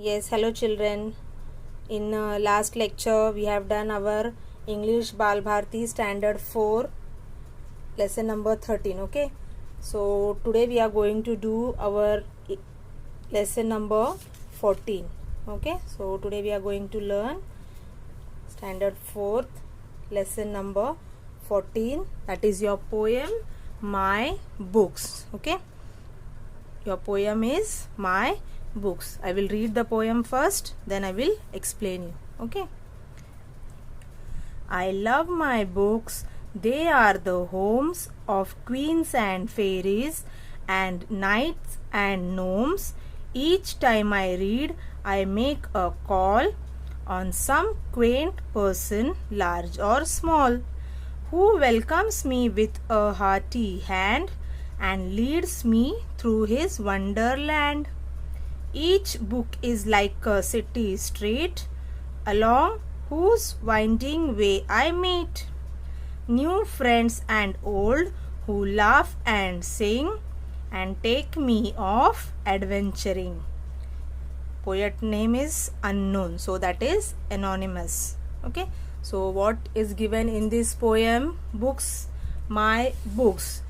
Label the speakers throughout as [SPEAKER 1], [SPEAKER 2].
[SPEAKER 1] Yes, hello children. In last lecture we have done our English Bal Bharti Standard 4 lesson number 13. Okay, so today we are going to do our lesson number 14. Okay, so today we are going to learn Standard 4th lesson number 14, that is your poem My Books. Okay, your poem is My Books. I will read the poem first, then I will explain you. Okay. I love my books. They are the homes of queens and fairies and knights and gnomes. Each time I read, I make a call on some quaint person, large or small, who welcomes me with a hearty hand and leads me through his wonderland. Each book is like a city street, along whose winding way I meet new friends and old who laugh and sing and take me off adventuring. Poet name is unknown, so that is anonymous. Okay, so what is given in this poem? Books, my books.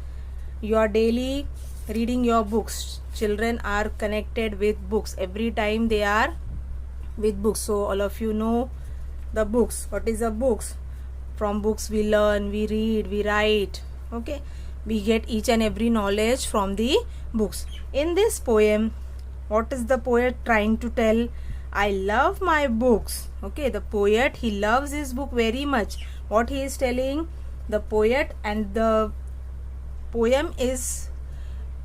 [SPEAKER 1] You are daily reading your books. Children are connected with books. Every time they are with books. So all of you know the books. What is the books? From books we learn, we read, we write. Okay, we get each and every knowledge from the books. In this poem, what is the poet trying to tell? I love my books. Okay, the poet, he loves his book very much. What he is telling? The poet, and the poem is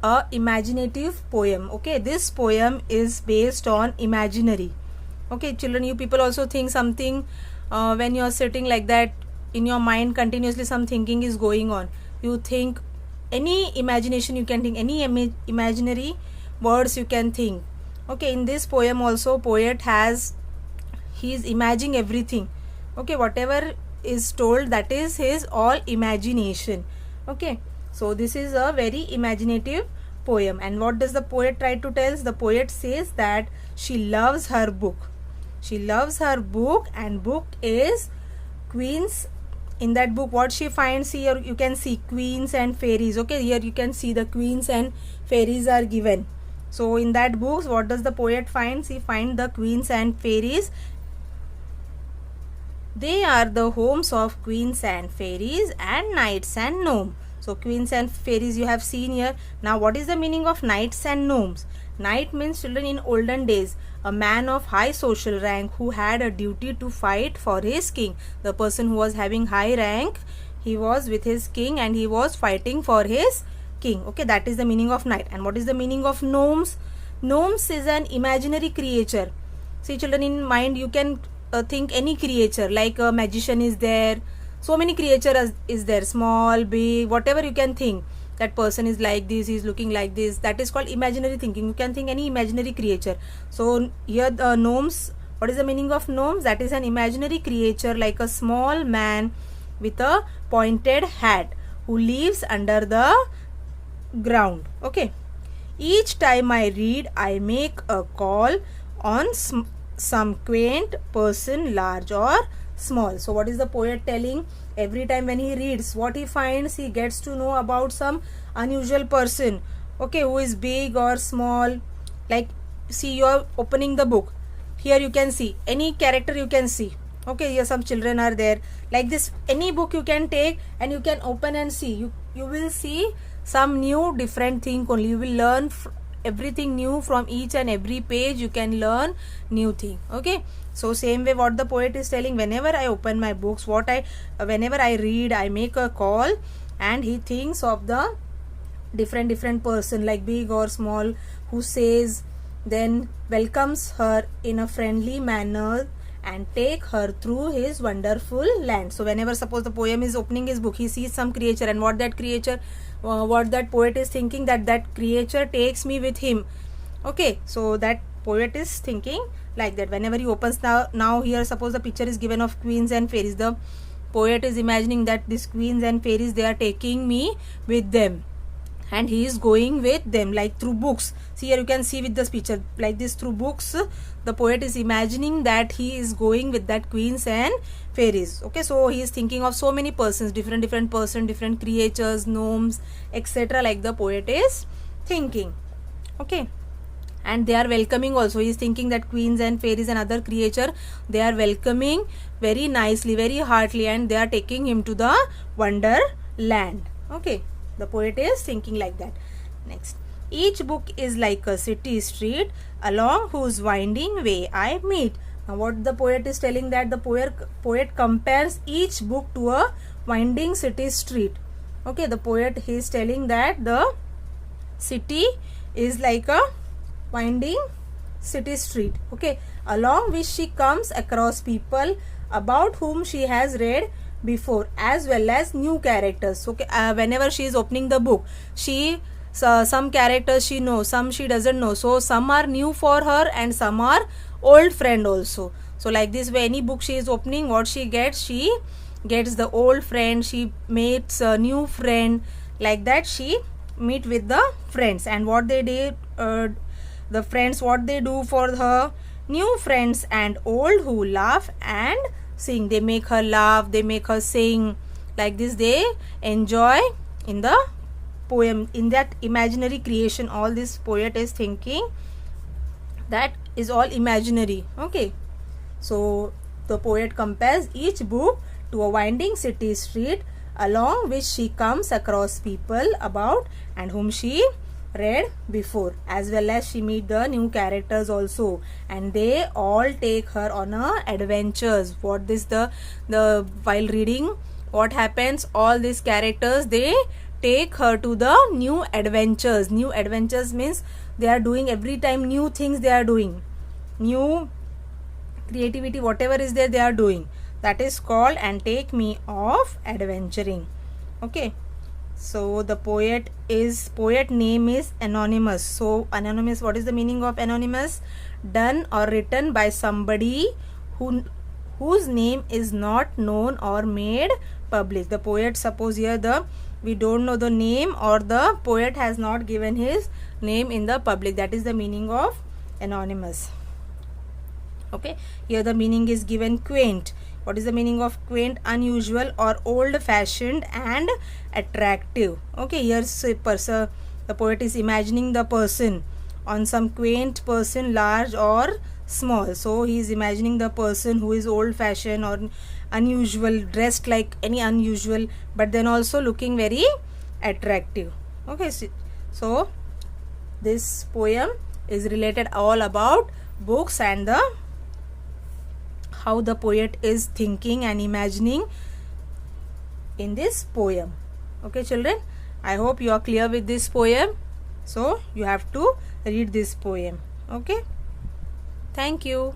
[SPEAKER 1] a imaginative poem. Okay, this poem is based on imaginary. Okay, children, you people also think something when you are sitting like that, in your mind continuously some thinking is going on. You think any imagination, you can think any imaginary words you can think. Okay, in this poem also poet he is imagining everything. Okay, whatever is told, that is his all imagination. Okay, so this is a very imaginative poem. And what does the poet try to tell? The poet says that she loves her book. She loves her book, and book is queens. In that book, what she finds here, you can see queens and fairies. Okay, here you can see the queens and fairies are given. So in that book, what does the poet find? He finds the queens and fairies. They are the homes of queens and fairies and knights and gnomes. So queens and fairies you have seen here. Now what is the meaning of knights and gnomes? Knight means, children, in olden days, a man of high social rank who had a duty to fight for his king. The person who was having high rank, he was with his king and he was fighting for his king. Okay, that is the meaning of knight. And what is the meaning of gnomes? Gnomes is an imaginary creature. See, children, in mind you can think any creature, like a magician is there. So many creatures is there, small, big, whatever you can think. That person is like this, he is looking like this. That is called imaginary thinking. You can think any imaginary creature. So here the gnomes, what is the meaning of gnomes? That is an imaginary creature like a small man with a pointed hat who lives under the ground. Okay, each time I read, I make a call on some quaint person, large or small. So what is the poet telling? Every time when he reads, what he finds, he gets to know about some unusual person. Okay, who is big or small. Like, see, you are opening the book. Here you can see any character you can see. Okay, here some children are there. Like this, any book you can take and you can open and see. You will see some new different thing only. You will learn everything new from each and every page. You can learn new thing. Okay, so same way what the poet is telling, whenever I open my books, whenever I read, I make a call, and he thinks of the different person, like big or small, who says, then welcomes her in a friendly manner and take her through his wonderful land. So whenever, suppose the poem is opening his book, he sees some creature, and what that poet is thinking, that creature takes me with him. Okay, so that poet is thinking like that. Whenever he opens, now here suppose the picture is given of queens and fairies, the poet is imagining that these queens and fairies, they are taking me with them. and he is going with them like through books. See, here you can see with this picture like this, through books the poet is imagining that he is going with that queens and fairies. Okay, so he is thinking of so many persons, different person, different creatures, gnomes, etc., like the poet is thinking. Okay, and they are welcoming also. He is thinking that queens and fairies and other creature, they are welcoming very nicely, very heartily, and they are taking him to the wonderland. Okay, the poet is thinking like that. Next, each book is like a city street along whose winding way I meet. Now what the poet is telling, that the poet compares each book to a winding city street. Okay, the poet, he is telling that the city is like a winding city street. Okay, along which she comes across people about whom she has read before, as well as new characters. Okay, whenever she is opening the book, she some characters she knows, some she doesn't know, so some are new for her and some are old friend also. So like this, when any book she is opening, what she gets the old friend, she meets a new friend, like that she meet with the friends. And what they did, the friends, what they do for her new friends and old who laugh and sing, they make her laugh, they make her sing, like this they enjoy in the poem, in that imaginary creation. All this poet is thinking that is all imaginary. Okay, so the poet compares each book to a winding city street along which she comes across people about and whom she read before, as well as she meet the new characters also, and they all take her on adventures. What this the while reading, what happens, all these characters, they take her to the new adventures. New adventures means they are doing every time new things, they are doing new creativity, whatever is there they are doing. That is called and take me off adventuring. Okay, so the poet name is anonymous. So anonymous, what is the meaning of anonymous? Done or written by somebody whose name is not known or made public. The poet, suppose here we don't know the name, or the poet has not given his name in the public. That is the meaning of anonymous. Okay, here the meaning is given quaint. What is the meaning of quaint? Unusual or old fashioned and attractive. Okay, here's a person, the poet is imagining the person on some quaint person, large or small. So he is imagining the person who is old fashioned or unusual, dressed like any unusual, but then also looking very attractive. Okay, so this poem is related all about books and the how the poet is thinking and imagining in this poem. Okay children, I hope you are clear with this poem. So you have to read this poem. Okay, thank you.